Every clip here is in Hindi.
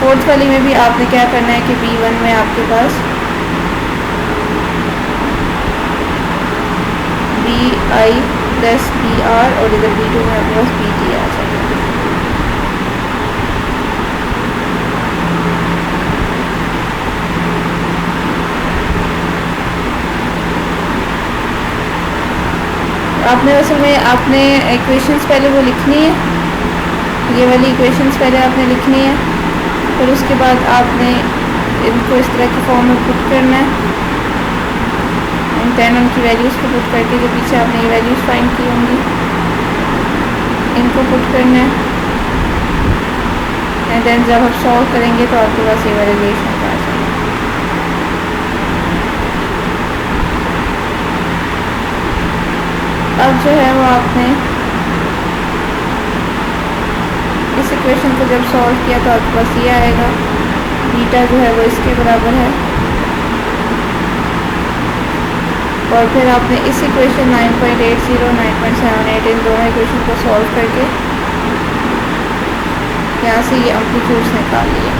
फोर्थ वाली में भी आपने क्या करना है कि B1 में आपके पास BI प्लस BR और इधर B2 में आपके पास BT आ जाएगा। आपने असल में आपने इक्वेशंस पहले वो लिखनी है, ये वाली इक्वेशंस पहले आपने लिखनी है, फिर उसके बाद आपने इनको इस तरह के फॉर्म में पुट करना है, इन 10 उनकी वैल्यूज़ को पुट करके जो पीछे आपने ये वैल्यूज़ फाइंड की होंगी इनको पुट करना है, एंड देन जब आप सॉल्व करेंगे तो आपके पास ये वाला रिलेशन आ जाएगा। अब जो है वो आपने इस इक्वेशन को जब सॉल्व किया तो आपके पास ये आएगा, बीटा जो है वो इसके बराबर है, और फिर आपने इस इक्वेशन 9.80 9.78 इन दोनों इक्वेशन को सॉल्व करके यहाँ से ये एम्पलीट्यूड्स निकाल लिए।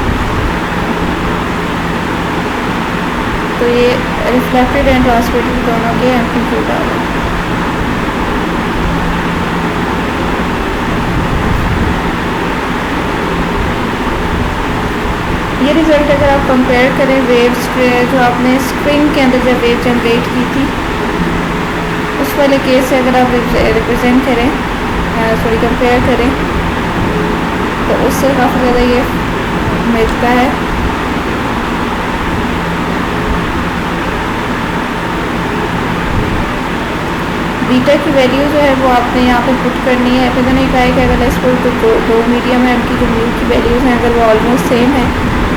तो ये रिफ्लेक्टेड एंड ट्रांसमिटेड दोनों के एम्पलीट्यूड आ गए। ये रिज़ल्ट अगर आप कंपेयर करें वेव्स जो आपने स्प्रिंग के अंदर जब वेव जनरेट की थी उस वाले केस से अगर आप रिप्रेजेंट करें कंपेयर करें तो उससे काफ़ी ज़्यादा ये मिलता है। बीटा की वैल्यू जो है वो आपने यहाँ पे पुट करनी है। फिर मैंने कहा है कि अगर इसको दो मीडियम है उनकी जो म्यू की वैल्यूज़ हैं अगर वो ऑलमोस्ट सेम है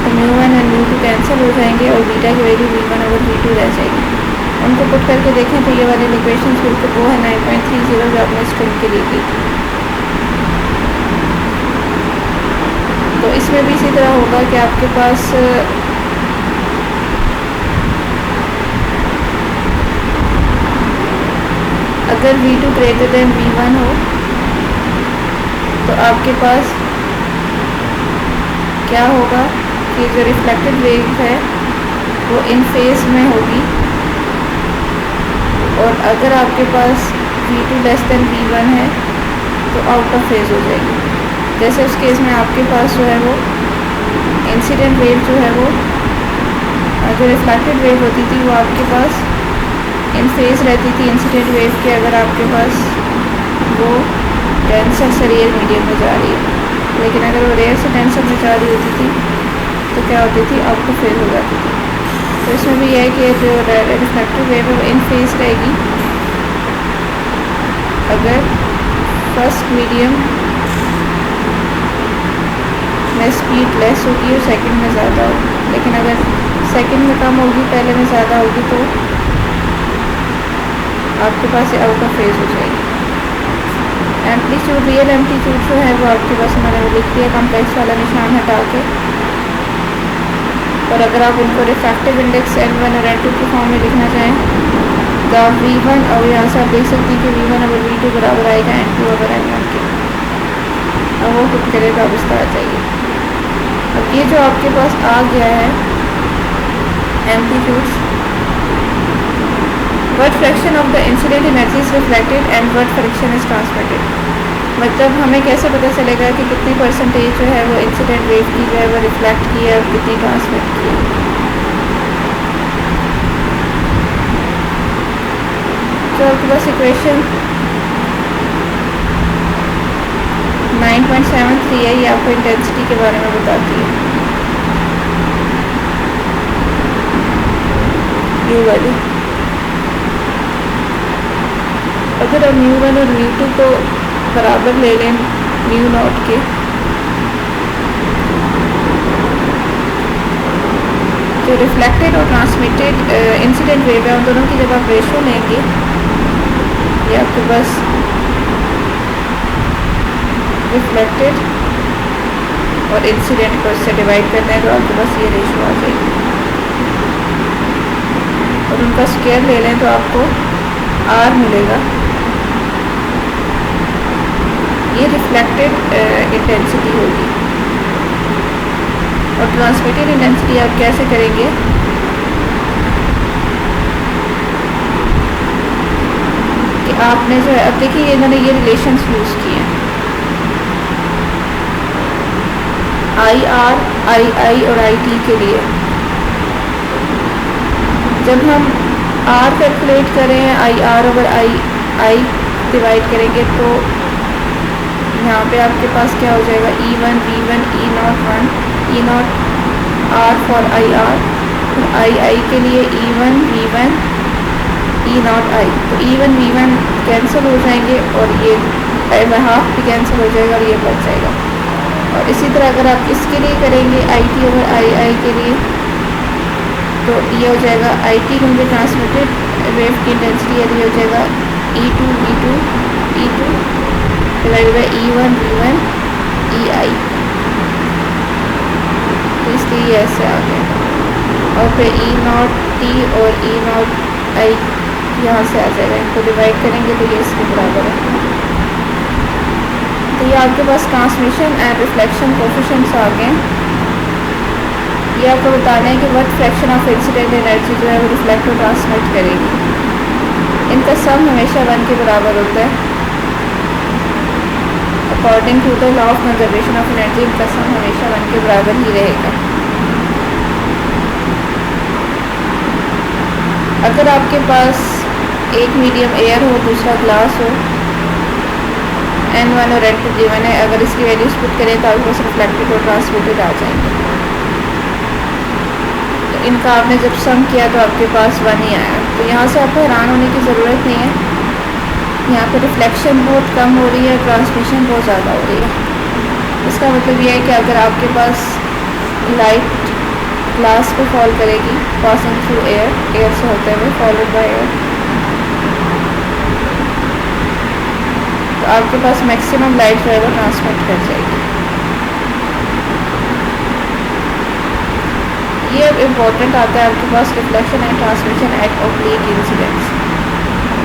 तो μ1 और μ2 कैंसिल हो जाएंगे और बीटा की वैल्यू V1 और V2 रह जाएगी। उनको पुट करके देखें तो ये वाले इक्वेशन बिल्कुल वो है 9.30 जो आपने स्ट्रिंग के लिए की थी। तो इसमें भी इसी तरह होगा कि आपके पास अगर V2 ग्रेटर देन V1 हो तो आपके पास क्या होगा कि जो रिफ्लेक्टेड वेव है वो इन फेज में होगी, और अगर आपके पास V2 लेस देन V1 है तो आउट ऑफ फेज हो जाएगी। जैसे उस केस में आपके पास जो है वो इंसिडेंट वेव जो है वो जो रिफ्लेक्टेड वेव होती थी वो आपके पास इन फेज रहती थी इंसिडेंट वेव के, अगर आपके पास वो डेंसर से रेयर मीडियम में जा रही है। लेकिन अगर वो रेयर से डेंसर में जा रही होती थी तो क्या होती थी, आउट ऑफ फेज हो जाती थी। तो इसमें भी यह है कि जो रिफ्लेक्टेड वेव है वो इन फेज रहेगी अगर फर्स्ट मीडियम में स्पीड लेस होगी और सेकंड में ज़्यादा होगी, लेकिन अगर सेकंड में कम होगी पहले में ज़्यादा होगी तो आपके पास आउट ऑफ फेज हो जाएगी। एम्पलीट्यूड रियल एम्पलीट्यूड जो है वो आपके पास मैंने वो लिख दिया कॉम्प्लेक्स वाला निशान हटा के, और अगर आप उनको रिफ्रैक्टिव इंडेक्स N1 और N2 के फॉर्म में लिखना चाहें तो V1 और यहाँ से आप देख सकते हैं कि V1 और V2 बराबर आएगा N2 और N1 के। अब वो कुछ करेगा अब इस तरह चाहिए। अब ये जो आपके पास आ गया है amplitudes, what fraction of the incident energy is reflected and what fraction is transmitted, मतलब हमें कैसे पता चलेगा कि कितनी परसेंटेज जो है वो इंसिडेंट वेव की जो है वो रिफ्लेक्ट की है और कितनी ट्रांसमिट की है। तो आपके पास इक्वेशन 9.73 है, ये आपको इंटेंसिटी के बारे में बताती है। ये वाली अगर हम μ1 और μ2 को बराबर ले लें μ0 के, जो रिफ्लेक्टेड और ट्रांसमिटेड इंसिडेंट वेव है उन दोनों की जब आप रेशो लेंगे, ये आपके पास रिफ्लेक्टेड और इंसिडेंट को इससे डिवाइड करते हैं तो आपके पास ये रेशो आ जाएगी, और उनका स्क्वायर ले लें तो आपको R मिलेगा। ये रिफ्लेक्टेड इंटेंसिटी होगी। और ट्रांसमिटेड इंटेंसिटी आप कैसे करेंगे, कि आपने जो है, अब देखिए इन्होंने ये रिलेशंस यूज़ किए हैं, आई आर, आई और आई टी के लिए। जब हम आर कैलकुलेट करें, I R over I divide करेंगे, तो यहाँ पे आपके पास क्या हो जाएगा, E1 V1 E01 E0 R for I R, I के लिए E1 V1 E0 I, तो E1 V1 कैंसिल हो जाएंगे और ये हाफ भी कैंसिल हो जाएगा और ये बच जाएगा। और इसी तरह अगर आप इसके लिए करेंगे आई टी ओवर आई के लिए, तो ये हो जाएगा आई टी क्योंकि ट्रांसमिटेड वेव की इंटेंसिटी है, ये हो जाएगा E2 V2 divide by E1 V1 EI, तो इसलिए ये ऐसे आ गया। और फिर E0 T और E0 I यहाँ से आ जाएगा, इनको डिवाइड करेंगे तो ये इसके बराबर है। तो ये आपके पास ट्रांसमिशन एंड रिफ्लेक्शन कोफिशिएंट्स आ गए। ये आपको बताना है कि what fraction of incident energy जो है वो रिफ्लेक्ट और ट्रांसमिट करेगी। इनका सम हमेशा 1 के बराबर होता है। According to the law of conservation of energy इनका सम हमेशा 1 के बराबर ही रहेगा। अगर आपके पास एक मीडियम एयर हो, दूसरा ग्लास हो, N1 और N2 गिवन है, अगर इसकी वैल्यूज पुट करें तो आपके पास रिफ्लेक्टेड और ट्रांसमिटेड आ जाएंगे। तो इनका आपने जब सम किया तो आपके पास 1 ही आया। तो यहाँ से आपको हैरान होने की ज़रूरत नहीं है, यहाँ पर रिफ्लेक्शन बहुत कम हो रही है, ट्रांसमिशन बहुत ज़्यादा हो रही है। इसका मतलब ये है कि अगर आपके पास लाइट ग्लास पे फॉल करेगी पासिंग थ्रू एयर से होते हुए फॉलोड बाय एयर, तो आपके पास मैक्सिमम लाइट जो है वो ट्रांसमिट कर जाएगी। ये अब इम्पोर्टेंट आता है आपके पास reflection and transmission at oblique incidents.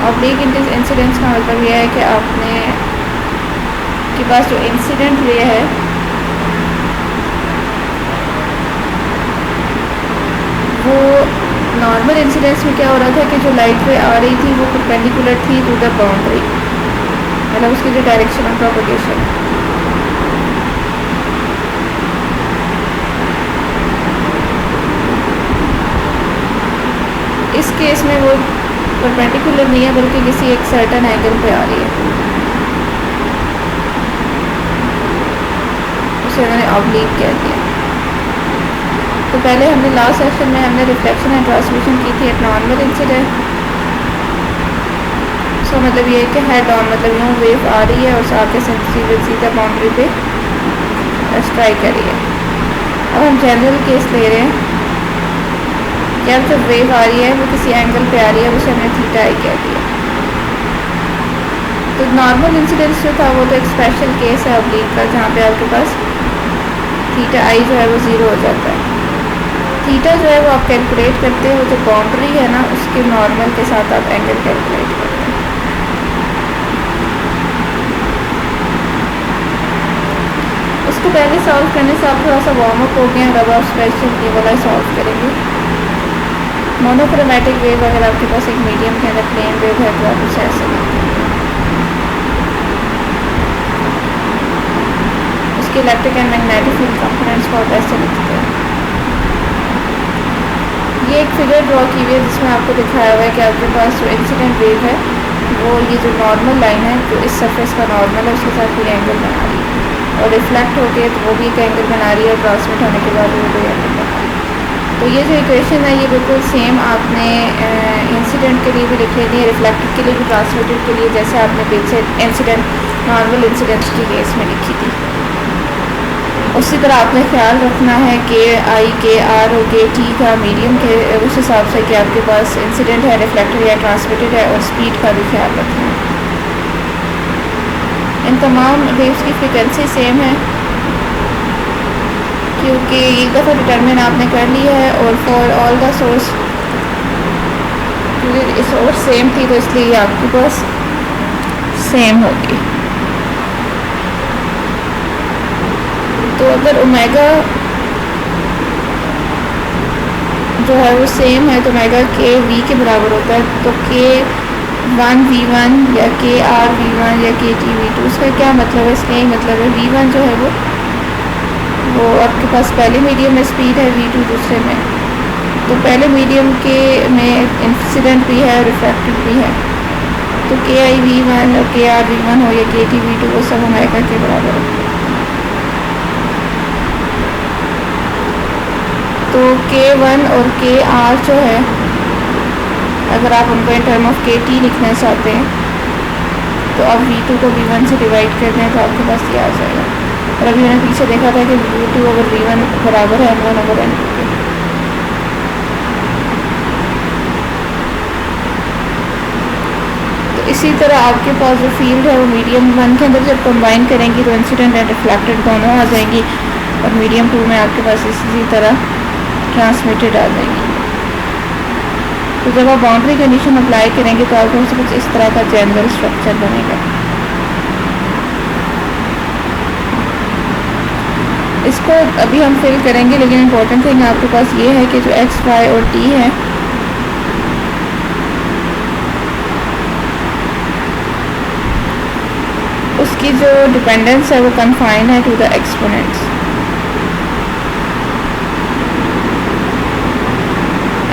Oblique incidents का मतलब यह है कि आपने के पास जो इंसिडेंट रे है वो नॉर्मल इंसिडेंट्स में क्या हो रहा था कि जो लाइट रे आ रही थी वो परपेंडिकुलर थी टू द बाउंड्री, मतलब उसकी जो डायरेक्शन ऑफ प्रोपगेशन। इस केस में वो परपेंडिकुलर नहीं है बल्कि किसी एक सर्टेन एंगल पे आ रही है, उसे मैंने ऑब्लीक कह दिया। तो पहले हमने लास्ट सेशन में हमने रिफ्लेक्शन एंड ट्रांसमिशन की थी एट नॉर्मल इंसिडेंट। सो मतलब ये है कि हेड ऑन, मतलब यूँ वेव आ रही है और आके सीधा बाउंड्री पे स्ट्राइक कर रही है। अब हम जनरल केस ले रहे हैं कि अब जब वेव आ रही है वो किसी एंगल पे आ रही है, उसे हमने थीटा आई कह दिया। तो नॉर्मल इंसिडेंस जो था वो तो एक स्पेशल केस है ऑब्लीक का, जहाँ पे आपके पास थीटा आई जो है वो 0 हो जाता है। थीटा जो है वो आप कैलकुलेट करते हो, जो बाउंड्री है ना उसके नॉर्मल के साथ आप एंगल कैलकुलेट करते हैं। उसको पहले सॉल्व करने से आप थोड़ा सा वार्म अप हो गए हैं, अब आप स्पेशल ये वाला सॉल्व करेंगे। मोनोक्रोमैटिक वेव अगर आपके पास एक मीडियम के अंदर प्लेन वेव है तो आप उसे ऐसे लिखते हैं। उसके electric and magnetic field components को आप ऐसे लिखते हैं। ये एक फिगर ड्रॉ की हुई है जिसमें आपको दिखाया हुआ है कि आपके पास जो इंसिडेंट वेव है वो ये जो नॉर्मल लाइन है जो इस सरफेस का नॉर्मल है उसके साथ कोई एंगल बना रही है, और रिफ्लेक्ट होके तो वो भी एक एंगल बना रही है, और ट्रांसमिट होने के बाद वो कोई एंगल बना रही है। तो ये जो इक्वेशन है ये बिल्कुल सेम आपने इंसिडेंट के लिए भी लिख लेनी है, रिफ्लेक्टेड के लिए भी, ट्रांसमिटेड के लिए, जैसे आपने पीछे इंसिडेंट नॉर्मल इंसिडेंट्स की केस में लिखी थी। उसी तरह आपने ख्याल रखना है कि आई के आर और के टी का मीडियम के उस हिसाब से कि आपके पास इंसिडेंट है, रिफ्लेक्टेड या ट्रांसमिटेड है, और स्पीड का भी ख्याल रखना है। इन तमाम वेव्स की फ्रिक्वेंसी सेम है क्योंकि एक दफ़ा डिटरमिन आपने कर लिया है, और फॉर ऑल द सोर्स क्योंकि सोर्स सेम थी तो इसलिए आपके पास सेम होगी। तो अगर ओमेगा जो है वो सेम है तो ओमेगा के वी के बराबर होता है। तो के वन वी वन या के आर वी वन या के टी वी टू, उसका क्या मतलब है? इसका यही मतलब है वी वन जो है वो आपके पास पहले मीडियम में स्पीड है, वी टू दूसरे में। तो पहले मीडियम के में इंसिडेंट भी है और रिफ्रैक्टेड भी है। तो के आई वी वन और के आर वी वन हो या के टी वी टू, वो सब ओमेगा के बराबर है। तो के वन और के आर जो है, अगर आप उनको इन टर्म ऑफ के टी लिखना चाहते हैं तो आप वी टू को वी वन से डिवाइड करते हैं तो आपके पास ये आ जाएगा। और अभी मैंने पीछे देखा था कि v two over v one बराबर है वन ओवर एन के। तो इसी तरह आपके पास जो फील्ड है वो मीडियम वन के अंदर जब कंबाइन करेंगी तो इंसिडेंट एंड रिफ्लेक्टेड दोनों आ जाएंगी, और मीडियम टू में आपके पास इसी तरह ट्रांसमिटेड आ जाएंगी। तो जब आप बाउंड्री कंडीशन अप्लाई करेंगे तो आपको कुछ इस तरह का जनरल स्ट्रक्चर बनेगा। इसको अभी हम फिल करेंगे, लेकिन इम्पोर्टेंट थिंग आपके पास ये है कि जो एक्स वाई और टी है उसकी जो डिपेंडेंस है वो कन्फाइन है टू द एक्सपोनेंट्स।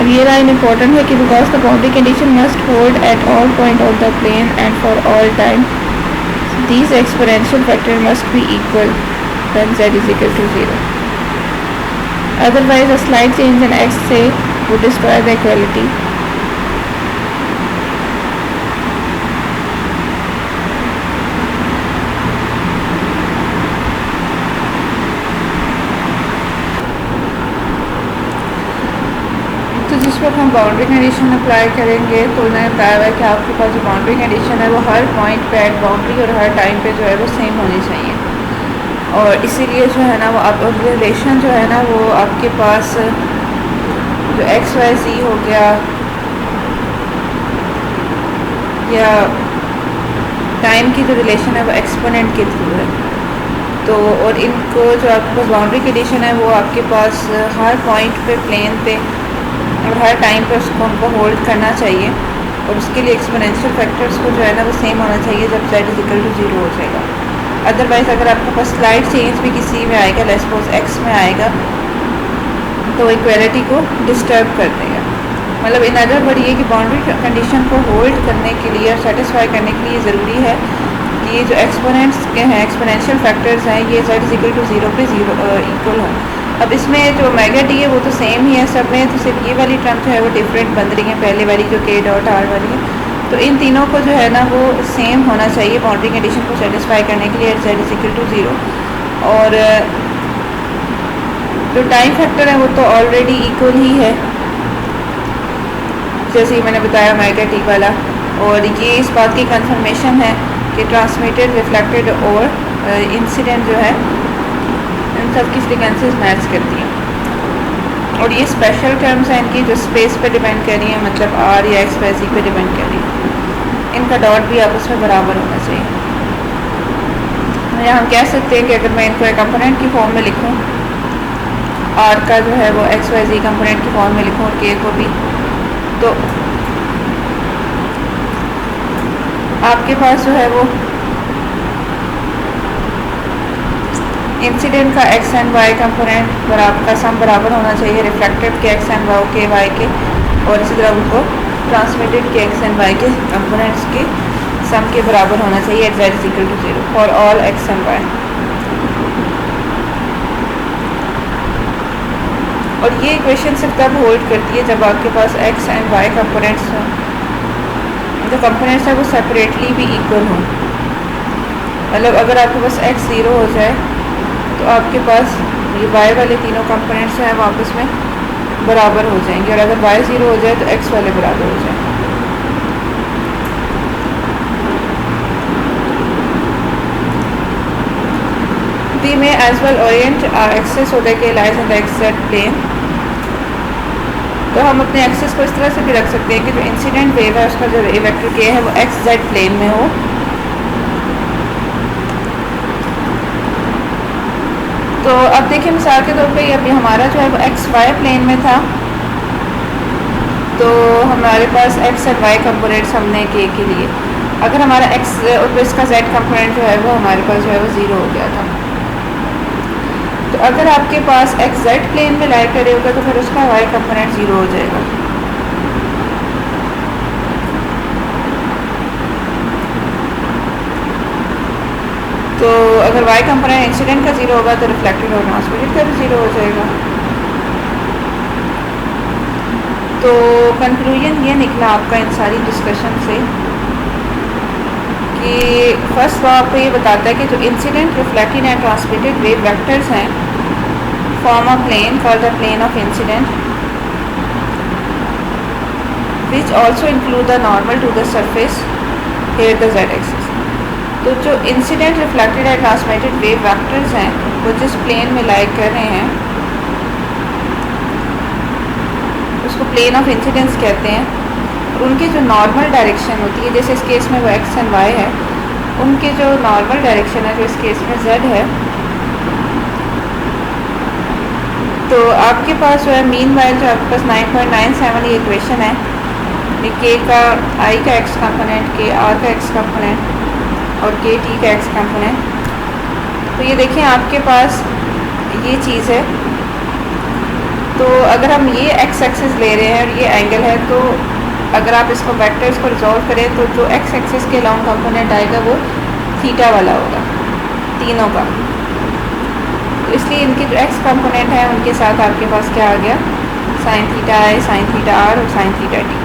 अब ये लाइन इम्पोर्टेंट है कि because the boundary condition must hold at all point of the plane and for all time these exponential factor must be equal when z is equal to 0. Otherwise a slight change in x say would destroy the equality. तो जिस वक्त हम बाउंड्री कंडीशन अप्लाई करेंगे तो उन्होंने बताया है कि आपके पास जो बाउंड्री कंडीशन है वो हर पॉइंट पे एट बाउंड्री और हर टाइम पे जो है वो सेम होनी चाहिए। और इसीलिए जो है ना वो आप रिलेशन जो है ना वो आपके पास जो एक्स वाई ज़ी हो गया या टाइम की जो रिलेशन है वो एक्सपोनेंट के थ्रू है। तो और इनको जो आपके पास बाउंड्री कंडीशन है वो आपके पास हर पॉइंट पे प्लेन पे और हर टाइम पर उसको हमको होल्ड करना चाहिए, और उसके लिए एक्सपोनेंशियल फैक्टर्स को जो है ना वो सेम होना चाहिए जब z इज इक्वल टू 0 हो जाएगा। अदरवाइज़ अगर आपके पास स्लाइड चेंज भी किसी में आएगा, लेट्स सपोज x में आएगा, तो इक्वालिटी को डिस्टर्ब कर देगा। मतलब इन अदर वर्ड ये कि बाउंड्री कंडीशन को होल्ड करने के लिए और सेटिस्फाई करने के लिए ज़रूरी है कि ये जो एक्सपोनेंट्स के हैं, एक्सपोनेंशियल फैक्टर्स हैं, ये z इज इक्वल टू 0 पे इक्वल हों। अब इसमें जो ओमेगा टी है वो तो सेम ही है सब में, तो सिर्फ ये वाली टर्म जो है वो डिफरेंट बन रही है, पहले वाली जो के डॉट आर वाली है। तो इन तीनों को जो है ना वो सेम होना चाहिए बाउंड्री कंडीशन को सेटिस्फाई करने के लिए z इज इक्वल टू 0। और जो टाइम फैक्टर है वो तो ऑलरेडी इक्वल ही है जैसे ही मैंने बताया ओमेगा टी वाला। और ये इस बात की कंफर्मेशन है कि ट्रांसमिटेड, रिफ्लेक्टेड और इंसिडेंट जो है इन सब की फ्रीक्वेंसीज मैच करती हैं। और ये स्पेशल टर्म्स हैं इनकी जो स्पेस पे डिपेंड कर रही हैं, मतलब आर या एक्स वाई ज़ी पे डिपेंड कर रही है। इनका डॉट भी आपस में बराबर होना चाहिए। या हम कह सकते हैं कि अगर मैं इनको एक कंपोनेंट की फॉर्म में लिखूं, आर का जो है वो एक्स वाई ज़ी कंपोनेंट की फॉर्म में लिखूं और के को भी, तो आपके पास जो है वो इंसिडेंट का एक्स एंड वाई कंपोनेंट बराबर का सम बराबर होना चाहिए रिफ्लेक्टेड के एक्स एंड वाई के वाई के, और इसी तरह उनको ट्रांसमिटेड के एक्स एंड वाई के कंपोनेंट्स के सम के बराबर होना चाहिए at z is equal to 0 for all x and y. और ये इक्वेशन सिर्फ तब होल्ड करती है जब आपके पास एक्स एंड वाई कंपोनेंट्स हों, जो कंपोनेंट्स है वो सेपरेटली भी इक्वल हों। मतलब अगर आपके पास x 0 हो जाए तो आपके पास ये y वाले तीनों कंपोनेंट्स हैं वो आपस में बराबर हो जाएंगे, और अगर y 0 हो जाए तो x वाले बराबर हो जाए। We may as well orient our axis so that it lies in the xz plane। तो हम अपने एक्सिस को इस तरह से भी रख सकते हैं कि जो इंसिडेंट वेव है उसका जो रे वेक्टर के है वो xz प्लेन में हो, तो अब देखिए मिसाल के तौर पे अभी हमारा जो है वो एक्स वाई प्लेन में था, तो हमारे पास एक्स एंड वाई कंपोनेंट्स हमने के लिए, अगर हमारा एक्स और इसका जेड कंपोनेंट जो है वो हमारे पास जो है वो ज़ीरो हो गया था, तो अगर आपके पास एक्स जेड प्लेन में लाई करे होगा तो फिर उसका वाई कंपोनेंट ज़ीरो हो जाएगा। तो अगर वाई कंपोनेंट इंसिडेंट का ज़ीरो होगा तो रिफ्लेक्टेड और ट्रांसमिटेड का भी ज़ीरो हो जाएगा। तो कंक्लूजन ये निकला आपका इन सारी डिस्कशन से कि फर्स्ट लॉ आपको ये बताता है कि जो incident, reflected and transmitted wave vectors हैं form a plane called the plane of incident which also include the normal to the surface here the Z axis. तो जो incident, reflected and transmitted wave vectors हैं वो जिस प्लेन में लाई कर रहे हैं उसको प्लेन ऑफ इंसिडेंस कहते हैं, और उनकी जो नॉर्मल डायरेक्शन होती है, जैसे इस केस में वो एक्स एंड वाई है, उनके जो नॉर्मल डायरेक्शन है जो इस केस में जेड है, तो आपके पास जो है मीन वाइल जो आपके पास 9.97 ये इक्वेशन है, के का आई का एक्स कंपोनेंट, के आर का एक्स कंपोनेंट और के टी का एक्स कंपोनेंट। तो ये देखें आपके पास ये चीज़ है, तो अगर हम ये एक्स एक्सिस ले रहे हैं और ये एंगल है, तो अगर आप इसको वेक्टर्स को रिजॉल्व करें तो जो एक्स एक्सिस के लॉन्ग कंपोनेंट आएगा वो थीटा वाला होगा तीनों का। तो इसलिए इनके जो एक्स कंपोनेंट है उनके साथ आपके पास क्या आ गया, sine theta i, sine theta r और साइन थीटा टी।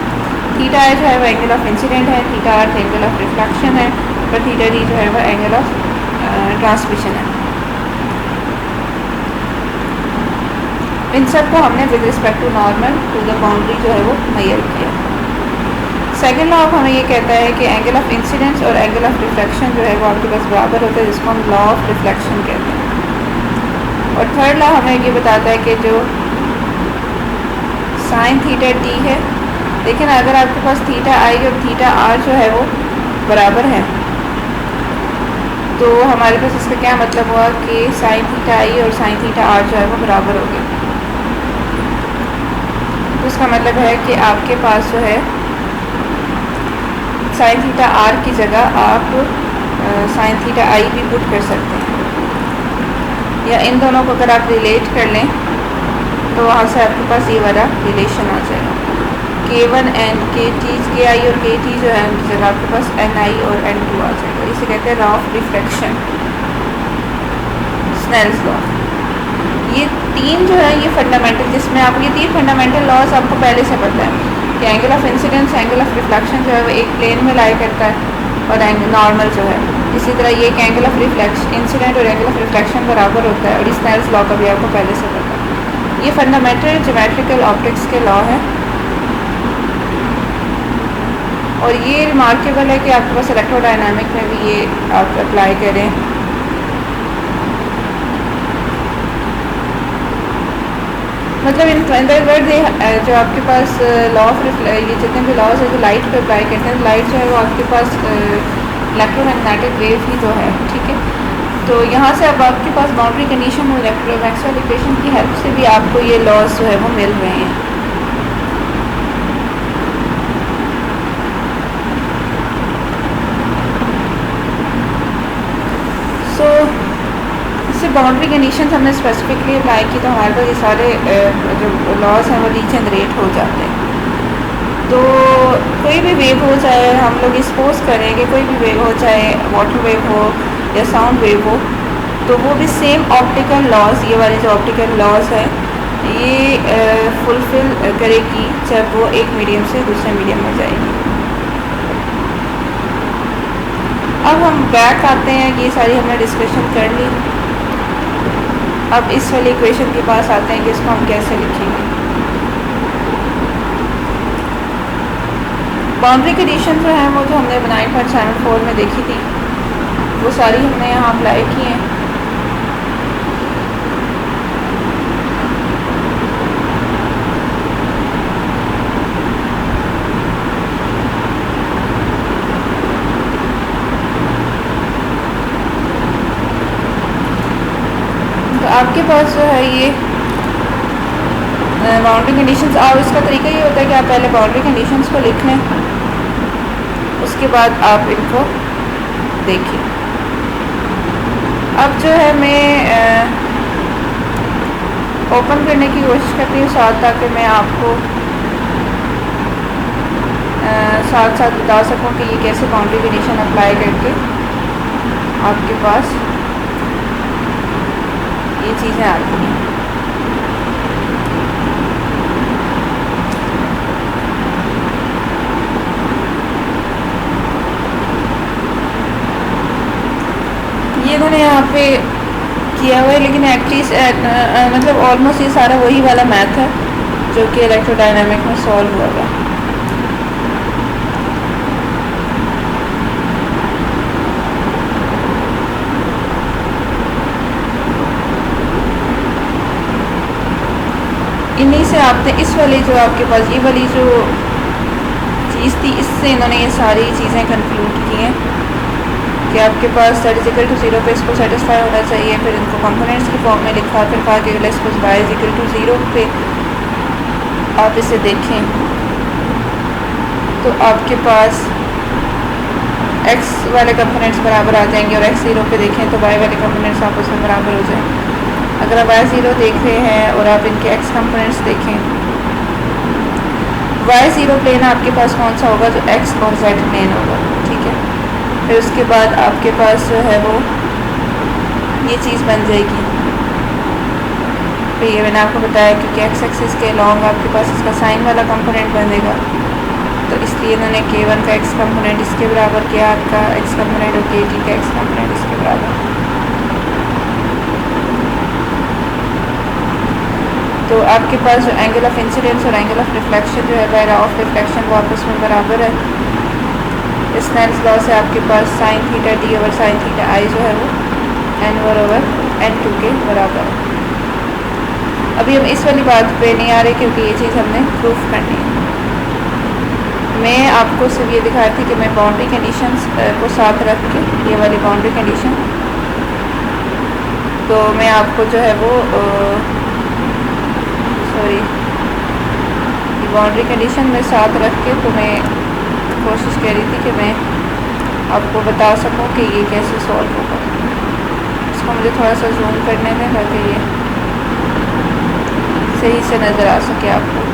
थीटा आई जो है वो एंगल ऑफ इंसिडेंट है, theta r angle of reflection है, और थीटा टी जो है वो एंगल ऑफ ट्रांसमिशन है। इन सब को हमने with respect to normal to the boundary जो है वो मेजर किया। सेकेंड लॉ ऑफ हमें ये कहता है कि एंगल ऑफ इंसिडेंस और एंगल ऑफ रिफ्लेक्शन जो है वो आपके पास बराबर होता है, जिसको हम लॉ ऑफ रिफ्लेक्शन कहते हैं। और थर्ड लॉ हमें ये बताता है कि जो साइन थीटा टी है, लेकिन अगर आपके पास थीटा आई और थीटा आर जो है वो बराबर है, तो हमारे पास इसका क्या मतलब हुआ कि साइन थीटा आई और साइन थीटा आर जो है वो बराबर हो गए। तो इसका मतलब है कि आपके पास जो है साइन थीटा आर की जगह आप साइन थीटा आई भी पुट कर सकते हैं, या इन दोनों को अगर आप रिलेट कर लें तो वहाँ से आपके पास ये वाला रिलेशन आ जाएगा, K1 एंड के टी, के आई और के टी जो है उनकी जगह आपके पास एन आई और एन टू आ जाएगा। इसे कहते हैं law of reflection, Snell's law. ये तीन जो है ये फंडामेंटल, जिसमें आप ये तीन फंडामेंटल लॉज आपको पहले से पता है कि angle of incidence, angle of reflection जो है वो एक प्लेन में लाई करता है, और नॉर्मल जो है इसी तरह ये एंगल ऑफ रिफ्लेक्शन इंसिडेंट और एंगल ऑफ रिफ्लेक्शन बराबर होता है, और इस स्नेल्स लॉ का भी आपको पहले से पता है। ये फंडामेंटल ज्योमेट्रिकल ऑप्टिक्स के लॉ है, और ये रिमार्केबल है कि आपके पास इलेक्ट्रोडायनामिक में भी ये आप अप्लाई करें। मतलब इन वर्ड जो आपके पास लॉ ऑफ ये जितने भी लॉज है जो लाइट पे अप्लाई करते हैं, लाइट जो है वो आपके पास इलेक्ट्रोमैग्नेटिक वेव ही तो है, ठीक है। तो यहाँ से अब आपके पास बाउंड्री कंडीशन और मैक्सवेल इक्वेशन की हेल्प से भी आपको ये लॉज जो है वो मिल रहे हैं। तो इससे बाउंड्री कंडीशन हमने स्पेसिफिकली अप्लाई की, तो हमारे पास ये सारे जो लॉज हैं वो रीजनरेट हो जाते हैं। तो कोई भी वेव हो, चाहे हम लोग सपोज करें कि कोई भी वेव हो, चाहे वाटर वेव हो या साउंड वेव हो, तो वो भी सेम ऑप्टिकल लॉज, ये वाले जो ऑप्टिकल लॉज है ये फुलफिल करेगी जब वो एक मीडियम से दूसरे मीडियम में जाएगी। अब हम बैक आते हैं, ये सारी हमने डिस्कशन कर ली। अब इस वाली इक्वेशन के पास आते हैं कि इसको हम कैसे लिखेंगे। बाउंड्री कंडीशन जो है वो जो हमने 9.74 में देखी थी वो सारी हमने यहाँ अप्लाई की हैं। आपके पास जो है ये बाउंड्री कंडीशंस। और इसका तरीका ये होता है कि आप पहले बाउंड्री कंडीशंस को लिख लें, उसके बाद आप इनको देखिए। अब जो है मैं ओपन करने की कोशिश करती हूँ साथ, ताकि मैं आपको साथ साथ बता सकूँ कि ये कैसे बाउंड्री कंडीशन अप्लाई करके आपके पास ये चीज़ें आती हैं। ये इन्होंने यहाँ पे किया हुआ है, लेकिन एटलीस्ट मतलब ऑलमोस्ट ये सारा वही वाला मैथ है जो कि इलेक्ट्रोडायनामिक में सॉल्व हुआ है। इन्हीं से आपने इस वाली जो आपके पास ये वाली जो चीज़ थी, इससे इन्होंने ये सारी चीज़ें कंक्लूड की हैं कि आपके पास z इक्वल टू 0 पे इसको सेटिस्फाई होना चाहिए। फिर इनको कंपोनेंट्स की फॉर्म में लिखा, फिर कहा कि let's suppose y equal to 0 पे आप इसे देखें तो आपके पास x वाले कंपोनेंट्स बराबर आ जाएंगे, और x 0 पे देखें तो y वाले कंपोनेंट्स आपस में बराबर हो जाएंगे। अगर आप y 0 देख रहे हैं और आप इनके x कंपोनेंट्स देखें, y 0 प्लेन आपके पास कौन सा होगा, जो x और z प्लेन होगा, ठीक है। फिर उसके बाद आपके पास जो है वो ये चीज़ बन जाएगी। तो ये मैंने आपको बताया क्योंकि x एक्सिस के लॉन्ग आपके पास इसका साइन वाला कंपोनेंट बनेगा, तो इसलिए इन्होंने k1 का x कंपोनेंट इसके बराबर किया, आपका x कंपोनेंट और kt का x कंपोनेंट इसके बराबर। तो आपके पास जो एंगल ऑफ इंसिडेंस और एंगल ऑफ रिफ्लेक्शन जो है बाय लॉ ऑफ रिफ्लेक्शन वो आपस में बराबर है। स्नेल्स लॉ से आपके पास sine theta D over sine theta आई जो है वो n1 ओवर n2 के बराबर है। अभी हम इस वाली बात पे नहीं आ रहे क्योंकि ये चीज़ हमने प्रूफ करनी है। मैं आपको सिर्फ ये दिखा रही थी कि मैं बाउंड्री कंडीशंस को साथ रख के ये वाली बाउंड्री कंडीशन, तो मैं आपको जो है वो बाउंड्री कंडीशन में साथ रख के तो मैं कोशिश कर रही थी कि मैं आपको बता सकूं कि ये कैसे सॉल्व होगा। इसको मुझे थोड़ा सा जूम करने में ताकि ये सही से नज़र आ सके आपको।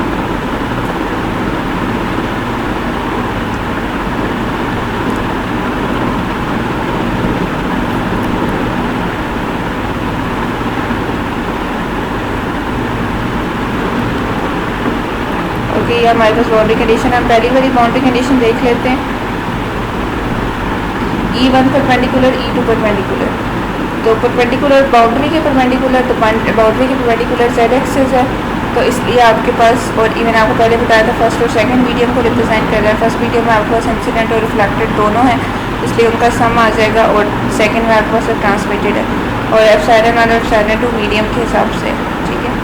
ये हमारे पास बाउंड्री कंडीशन है। हम पहली वाली बाउंड्री कंडीशन देख लेते हैं। E1 परपेंडिकुलर, E2 परपेंडिकुलर, तो परपेंडिकुलर बाउंड्री के परपेंडिकुलर, तो बाउंड्री के परपेंडिकुलर z एक्सिस है, तो इसलिए आपके पास, और मैंने आपको पहले बताया था फर्स्ट और सेकंड मीडियम को रिप्रेजेंट कर रहा है। फर्स्ट मीडियम में आपके पास इंसिडेंट और रिफ्लेक्टेड दोनों है, इसलिए उनका सम आ जाएगा, और सेकंड में आपके पास ट्रांसमिटेड है, और एप्सिलॉन और एप्सिलॉन टू मीडियम के हिसाब से, ठीक है।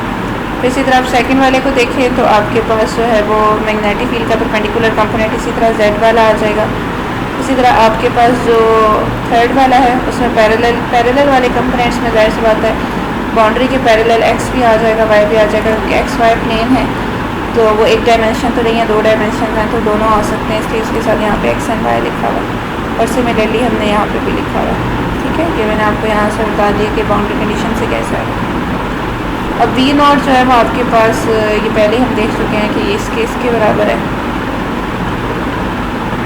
इसी तरह आप सेकंड वाले को देखें तो आपके पास जो है वो मैग्नेटिक फील्ड का परपेंडिकुलर कंपोनेंट इसी तरह z वाला आ जाएगा। इसी तरह आपके पास जो थर्ड वाला है उसमें पैरेलल वाले कंपोनेंट्स में जाहिर सी बात है बाउंड्री के पैरेलल x भी आ जाएगा, y भी आ जाएगा, क्योंकि एक्स वाई प्लेन है, तो वो एक डायमेंशन तो नहीं है, दो डायमेंशन हैं, तो दोनों आ सकते हैं, इसलिए उसके साथ यहाँ पे x एंड y लिखा हुआ है, और सिमिलरली हमने यहाँ पे भी लिखा हुआ है, ठीक है। ये मैंने आपको यहाँ से बता दिया कि बाउंड्री कंडीशन से कैसा है। अब v नॉट जो है वो आपके पास ये पहले हम देख चुके हैं कि ये इसके बराबर है।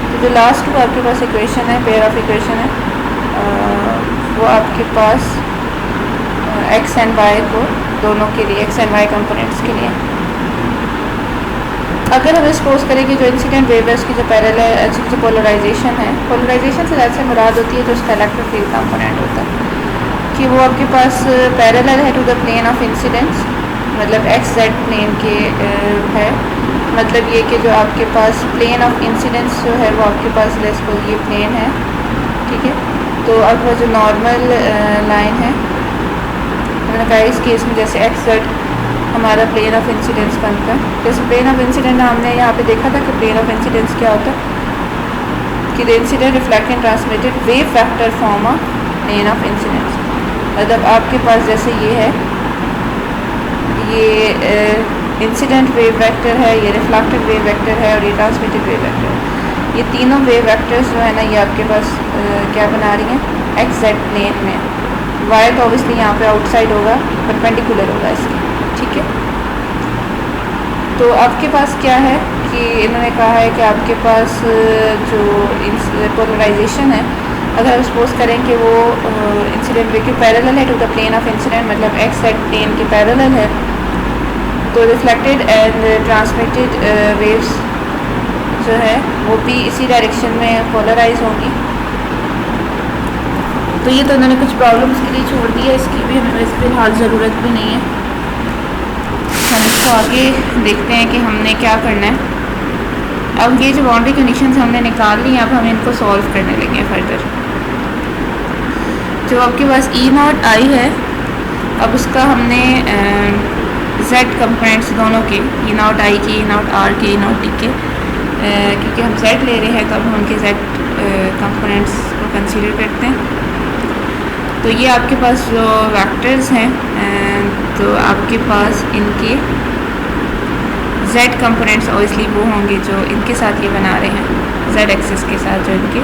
तो जो लास्ट को आपके पास इक्वेशन है, पेयर ऑफ इक्वेशन है, वो आपके पास x एंड y को दोनों के लिए, x एंड y कंपोनेंट्स के लिए, अगर हम सपोज करें कि जो इंसिडेंट वेव है उसकी जो पैरेलल जो पोलराइजेशन है, पोलराइजेशन से जैसे मुराद होती है जो उसका इलेक्ट्रिक फील्ड कंपोनेंट होता है कि वो आपके पास पैरेलल है to the plane of incidence, मतलब एक्स जेड प्लेन के है, मतलब ये कि जो आपके पास प्लेन ऑफ इंसिडेंस जो है वो आपके पास लेट्स सपोज ये प्लेन है, ठीक है। तो अब वो जो नॉर्मल लाइन है, मैंने कहा इस केस में जैसे एक्स जेड हमारा प्लेन ऑफ इंसिडेंस बनता है। जैसे प्लेन ऑफ इंसिडेंट हमने यहाँ पे देखा था कि प्लेन ऑफ इंसिडेंस क्या होता है कि the incident reflected transmitted wave vector form of plane of incidence. मतलब आपके पास जैसे ये है, ये इंसिडेंट वेव वेक्टर है, ये रिफ्लेक्टेड वेव वेक्टर है और ये ट्रांसमिटेड वेव वेक्टर है। ये तीनों वेव वेक्टर्स जो है ना ये आपके पास क्या बना रही हैं, एक्स जेड प्लेन में। वाई तो ऑब्वियसली यहाँ पे आउटसाइड होगा, परपेंडिकुलर होगा इसके, ठीक है। तो आपके पास क्या है कि इन्होंने कहा है कि आपके पास जो पोलराइजेशन है, अगर हम सपोज करें कि वो इंसिडेंट वेव के पैरेलल है to the plane of incident, मतलब एक्स जेड प्लेन के पैरेलल है, तो रिफ्लेक्टेड एंड ट्रांसमिटेड वेव्स जो है वो भी इसी डायरेक्शन में पोलराइज होंगी। तो ये तो उन्होंने कुछ प्रॉब्लम्स के लिए छोड़ दिया, इसकी भी हमें वैसे फिलहाल ज़रूरत भी नहीं है। हम इसको आगे देखते हैं कि हमने क्या करना है। अब ये जो बाउंड्री कंडीशंस हमने निकाल ली, अब हम इनको सॉल्व करने लगे फर्दर। जो आपके पास ई नॉट आई है, अब उसका हमने जेड कंपोनेंट्स दोनों के, ई नॉट आई के, ई नॉट आर के, ई नॉट टी के, क्योंकि हम जेड ले रहे हैं तो अब हम उनके जेड कंपोनेंट्स को कंसीडर करते हैं। तो ये आपके पास जो वेक्टर्स हैं, तो आपके पास इनके जेड कंपोनेंट्स ऑब्वियसली वो होंगे जो इनके साथ ये बना रहे हैं, जेड एक्सिस के साथ जो इनके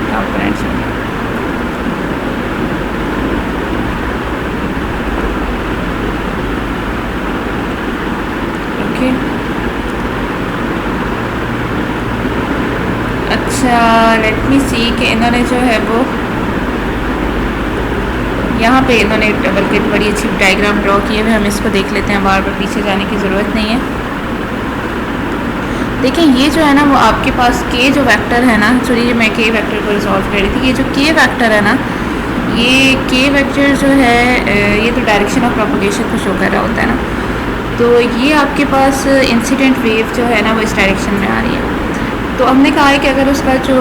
कंपोनेंट्स होंगे। ओके, अच्छा लेट मी सी कि इन्होंने जो है वो यहाँ पे इन्होंने डबल किट बड़ी अच्छी डायग्राम ड्रॉ किए हुए, हम इसको देख लेते हैं, बार बार पीछे जाने की ज़रूरत नहीं है। देखिए ये जो है ना वो आपके पास के जो वेक्टर है ना, चलिए मैं के वेक्टर को रिजॉल्व कर रही थी, ये जो के वेक्टर है ना, ये के वेक्टर जो है ये तो डायरेक्शन ऑफ प्रोपगेशन को शो कर रहा होता है ना। तो ये आपके पास इंसिडेंट वेव जो है ना वो इस डायरेक्शन में आ रही है। तो हमने कहा है कि अगर उसका जो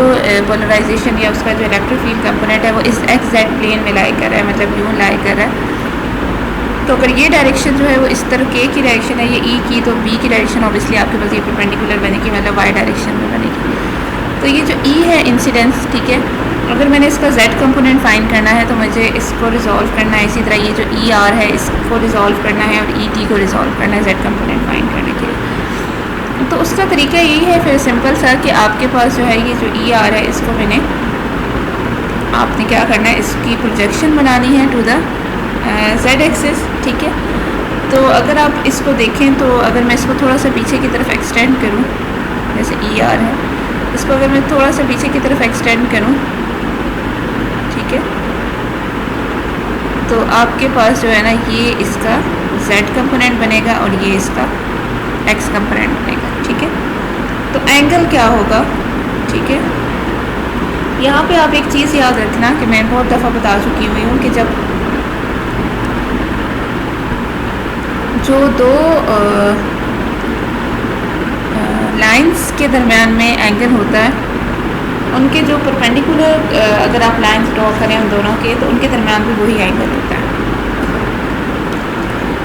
पोलराइजेशन या उसका जो इलेक्ट्रिक फील्ड कंपोनेंट है वो इस एक्स जेड प्लेन में लाई कर रहा है, मतलब यूँ लाई कर रहा है, तो अगर ये डायरेक्शन जो है वो इस तरह के की डायरेक्शन है, ये ई की, तो बी की डायरेक्शन ऑब्वियसली आपके पास ये परपेंडिकुलर बनेगी, मतलब वाई डायरेक्शन में बनेगी। तो ये जो ई है इंसिडेंस, ठीक है, अगर मैंने इसका जेड कंपोनेंट फाइंड करना है तो मुझे इसको रिजॉल्व करना है, इसी तरह ये जो ई आर है इसको रिजॉल्व करना है और ई टी को रिजॉल्व करना है जेड कंपोनेंट फाइंड करने के लिए। तो उसका तरीका यही है फिर सिंपल सा कि आपके पास जो है ये जो ई आर है इसको मैंने, आपने क्या करना है, इसकी प्रोजेक्शन बनानी है टू द जेड एक्सिस, ठीक है। तो अगर आप इसको देखें तो अगर मैं इसको थोड़ा सा पीछे की तरफ एक्सटेंड करूं, जैसे ई आर है, इसको अगर मैं थोड़ा सा पीछे की तरफ एक्सटेंड करूं, ठीक है, तो आपके पास जो है ना ये इसका जेड कंपोनेंट बनेगा और ये इसका एक्स कंपोनेंट बनेगा, ठीक है। तो एंगल क्या होगा, ठीक है, यहाँ पे आप एक चीज़ याद रखना कि मैं बहुत दफ़ा बता चुकी हुई हूँ कि जब जो दो लाइंस के दरमियान में एंगल होता है, उनके जो परपेंडिकुलर अगर आप लाइंस ड्रॉ करें उन दोनों के, तो उनके दरमियान भी वही एंगल होता है।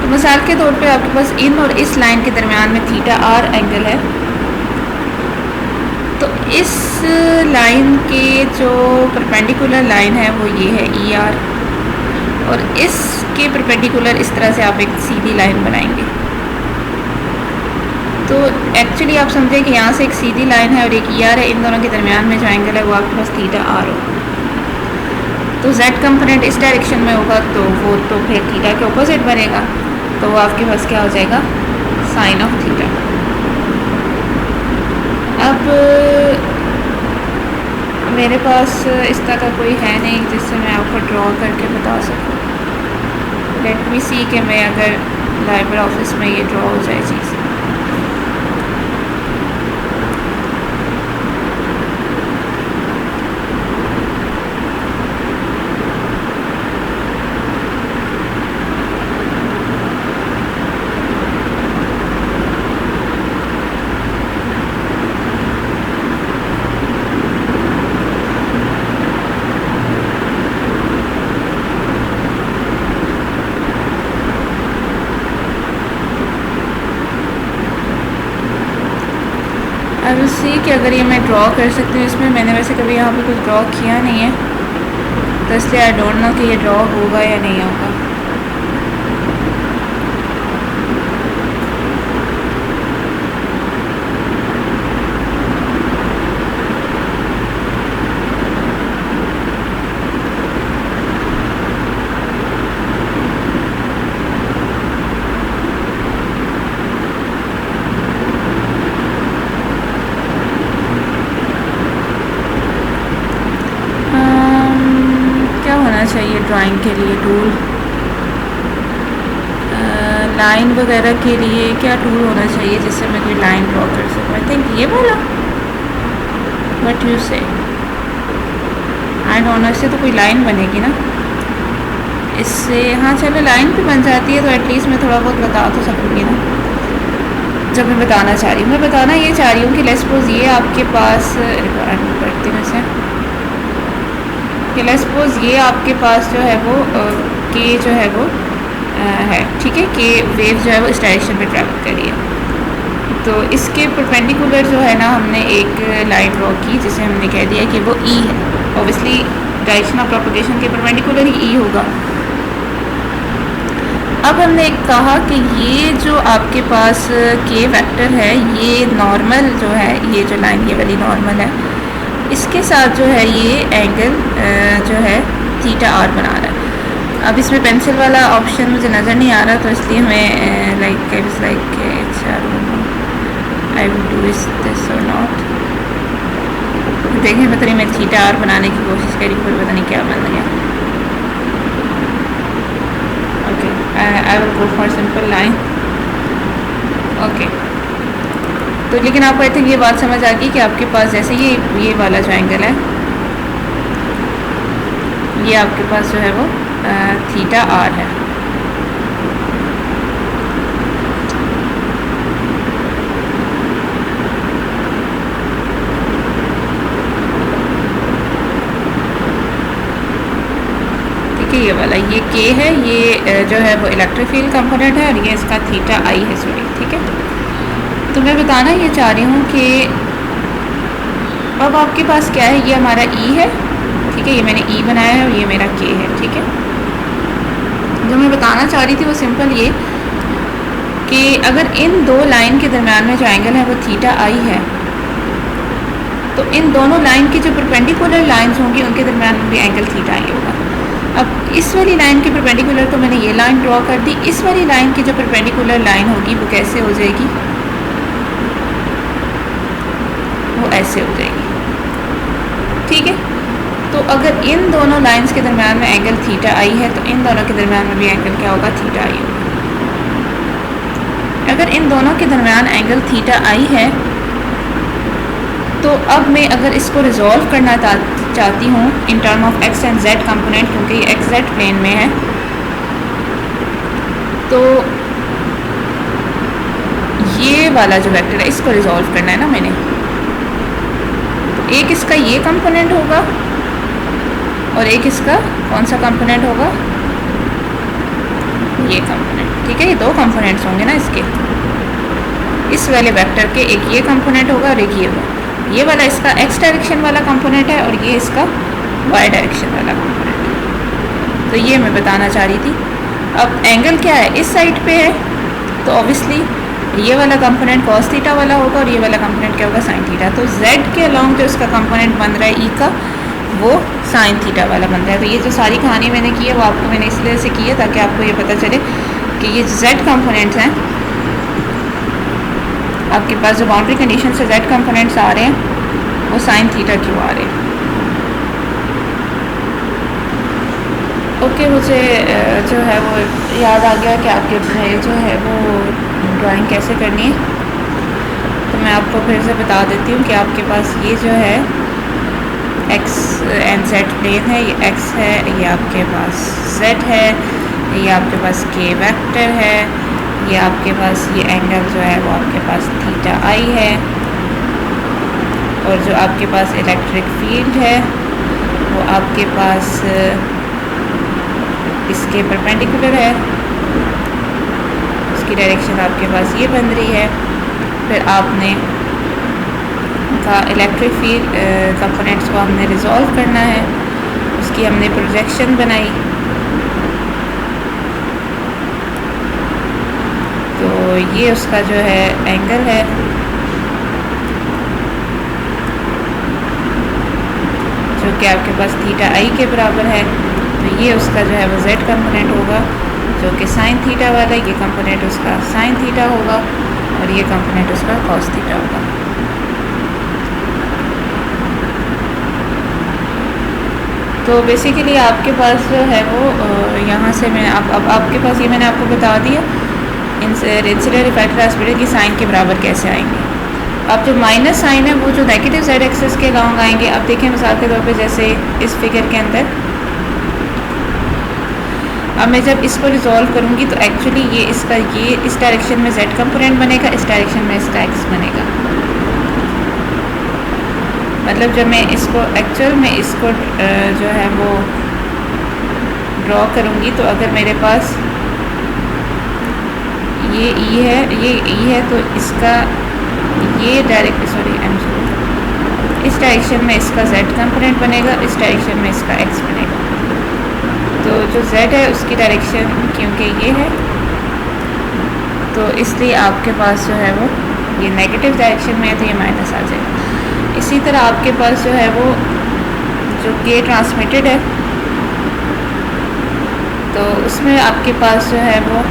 तो मिसाल के तौर पे आपके पास इन और इस लाइन के दरमियान में थीटा आर एंगल है, तो इस लाइन के जो परपेंडिकुलर लाइन है वो ये है ई आर, और इसके परपेंडिकुलर इस तरह से आप एक सीधी लाइन बनाएंगे। तो एक्चुअली आप समझें कि यहाँ से एक सीधी लाइन है और एक ई आर है, इन दोनों के दरमियान में जो एंगल है वो आपके पास थीटा आर होगा। तो जेड कंपोनेंट इस डायरेक्शन में होगा तो वो तो फिर थीटा के ऑपोजिट बनेगा, तो वो आपके पास क्या हो जाएगा, साइन ऑफ थीटा। अब मेरे पास इस तरह का कोई है नहीं जिससे मैं आपको ड्रॉ करके बता सकूं। लेट मी सी कि मैं अगर लाइब्रेरी ऑफिस में ये ड्रॉ हो जाए चीज़। आई विल सी कि अगर ये मैं ड्रॉ कर सकती हूँ इसमें। मैंने वैसे कभी यहाँ पे कुछ ड्रॉ किया नहीं है, तो इसलिए आई डोंट नो कि ये ड्रॉ होगा या नहीं होगा। ड्राइंग के लिए टूल, लाइन वगैरह के लिए क्या टूल होना चाहिए जिससे मैं कोई लाइन ड्रॉ कर सकूँ? आई थिंक ये वाला, बट यू से आई डोंट नो, इससे तो कोई लाइन बनेगी ना इससे? हाँ चलो लाइन भी बन जाती है तो एटलीस्ट मैं थोड़ा बहुत बता तो सकूँगी ना जब मैं बताना चाह रही हूँ। मैं बताना ये चाह रही हूँ कि लेट्स सपोज ये आपके पास रिकॉर्ड करती हूँ इसे, कि लेट्स सपोज ये आपके पास जो है वो के जो है वो है, ठीक है, कि वेव जो है वो इस डायरेक्शन में ट्रैवल कर रही है। तो इसके परपेंडिकुलर जो है ना हमने एक लाइन ड्रॉ की जिसे हमने कह दिया कि वो ई है। ऑब्वियसली डायरेक्शन ऑफ प्रोपगेशन के परपेंडिकुलर ही ई होगा। अब हमने कहा कि ये जो आपके पास के वेक्टर है ये नॉर्मल जो है, ये जो लाइन ये वाली नॉर्मल है, इसके साथ जो है ये एंगल जो है थीटा आर बना रहा है। अब इसमें पेंसिल वाला ऑप्शन मुझे नज़र नहीं आ रहा तो इसलिए हमें like I will do this और नॉट। देखें पता नहीं मैं थीटा आर बनाने की कोशिश करी पर पता नहीं क्या बन गया। Okay I will go for simple line. Okay तो लेकिन आपको आई थिंक ये बात समझ आ गई कि आपके पास जैसे ये वाला जो एंगल है ये आपके पास जो है वो थीटा आर है। ठीक है, ये वाला ये के है, ये जो है वो इलेक्ट्रिक फील्ड कंपोनेंट है और ये इसका थीटा आई है, सॉरी। ठीक है, तो मैं बताना ये चाह रही हूँ कि अब आपके पास क्या है, ये हमारा ई है, ठीक है, ये मैंने ई बनाया है और ये मेरा के है। ठीक है, जो मैं बताना चाह रही थी वो सिंपल ये कि अगर इन दो लाइन के दरम्यान में जो एंगल है वो थीटा आई है तो इन दोनों लाइन की जो परपेंडिकुलर लाइंस होंगी उनके दरम्यान भी एंगल थीटा आई होगा। अब इस वाली लाइन के परपेंडिकुलर तो मैंने ये लाइन ड्रॉ कर दी, इस वाली लाइन की जो परपेंडिकुलर लाइन होगी वो कैसे हो जाएगी, वो ऐसे हो जाएगी। ठीक है, तो अगर इन दोनों लाइंस के दरम्यान में एंगल थीटा आई है तो इन दोनों के दरम्यान में भी एंगल क्या होगा, थीटा आई होगा। अगर इन दोनों के दरम्यान एंगल थीटा आई है तो अब मैं अगर इसको रिजॉल्व करना चाहती हूँ in term of x and Z component, क्योंकि ये एक्स जेड प्लेन में है, तो ये वाला जो वेक्टर है इसको रिजॉल्व करना है ना मैंने। तो एक इसका ये कंपोनेंट होगा और एक इसका कौन सा कंपोनेंट होगा, ये कंपोनेंट। ठीक है, ये दो कंपोनेंट्स होंगे ना इसके, इस वाले वेक्टर के, एक ये कंपोनेंट होगा और एक ये वाला इसका एक्स डायरेक्शन वाला कंपोनेंट है और ये इसका वाई डायरेक्शन वाला कंपोनेंट है। तो ये मैं बताना चाह रही थी। अब एंगल क्या है, इस साइड पे है तो ऑब्वियसली ये वाला कंपोनेंट कॉस थीटा वाला होगा और ये वाला कंपोनेंट क्या होगा, साइन थीटा। तो जेड के अलोंग जो इसका कंपोनेंट बन रहा है ई का, वो साइन थीटा वाला बन रहा है। तो ये जो सारी कहानी मैंने की है वो आपको मैंने इसलिए से की है ताकि आपको ये पता चले कि ये जेड कंपोनेंट्स हैं, आपके पास जो बाउंड्री कंडीशन से जेड कंपोनेंट्स आ रहे हैं वो साइन थीटा क्यों आ रहे हैं। ओके, मुझे जो है वो याद आ गया कि आपके जो है वो ड्राइंग कैसे करनी है। तो मैं आपको फिर से बता देती हूँ कि आपके पास ये जो है एक्स एंड जेड प्लेन है, ये एक्स है, ये आपके पास जेड है, ये आपके पास के वेक्टर है, ये आपके पास ये एंगल जो है वो आपके पास थीटा आई है, और जो आपके पास इलेक्ट्रिक फील्ड है वो आपके पास इसके परपेंडिकुलर है, उसकी डायरेक्शन आपके पास ये बन रही है। फिर आपने का इलेक्ट्रिक फील्ड कंपोनेंट्स को हमने रिजॉल्व करना है, उसकी हमने प्रोजेक्शन बनाई। तो ये उसका जो है एंगल है, जो कि आपके पास थीटा आई के बराबर है। तो ये उसका जो है वो जेड कंपोनेंट होगा जो कि साइन थीटा वाला है, ये कंपोनेंट उसका साइन थीटा होगा और ये कंपोनेंट उसका कॉस थीटा होगा। तो तो बेसिकली आपके पास जो है वो यहाँ से मैं अब आपके पास ये मैंने आपको बता दिया इंसिडेंट इफेक्ट ट्रांसमिटेड की साइन के बराबर कैसे आएंगे। अब जो माइनस साइन है वो जो नेगेटिव जेड एक्सेस के अलाउंग आएंगे। अब देखें मिसाल के तौर पे जैसे इस फिगर के अंदर अब मैं जब इसको रिजॉल्व करूँगी तो एक्चुअली ये इस डायरेक्शन में जेड कंपोनेंट बनेगा, इस डायरेक्शन में इसका एक्स बनेगा। मतलब जब मैं इसको एक्चुअल में इसको जो है वो ड्रॉ करूँगी तो अगर मेरे पास ये ई है तो इसका ये डायरेक्ट इस डायरेक्शन में इसका z कंपोनेंट बनेगा, इस डायरेक्शन में इसका x बनेगा। तो जो z है उसकी डायरेक्शन क्योंकि ये है तो इसलिए आपके पास जो है वो ये नेगेटिव डायरेक्शन में है तो ये माइनस आ जाएगा। इसी तरह आपके पास जो है वो जो k ट्रांसमिटेड है तो उसमें आपके पास जो है वो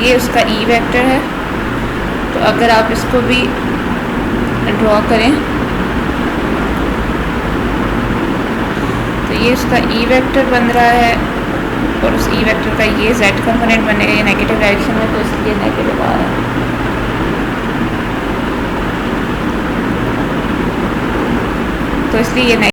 ये उसका ई वेक्टर है। तो अगर आप इसको भी ड्रॉ करें तो ये उसका ई वेक्टर बन रहा है और उस ई वेक्टर का ये जेड कंपोनेंट बनेगा, ये नेगेटिव डायरेक्शन में तो इसलिए नेगेटिव आ रहा है। तो इसलिए ये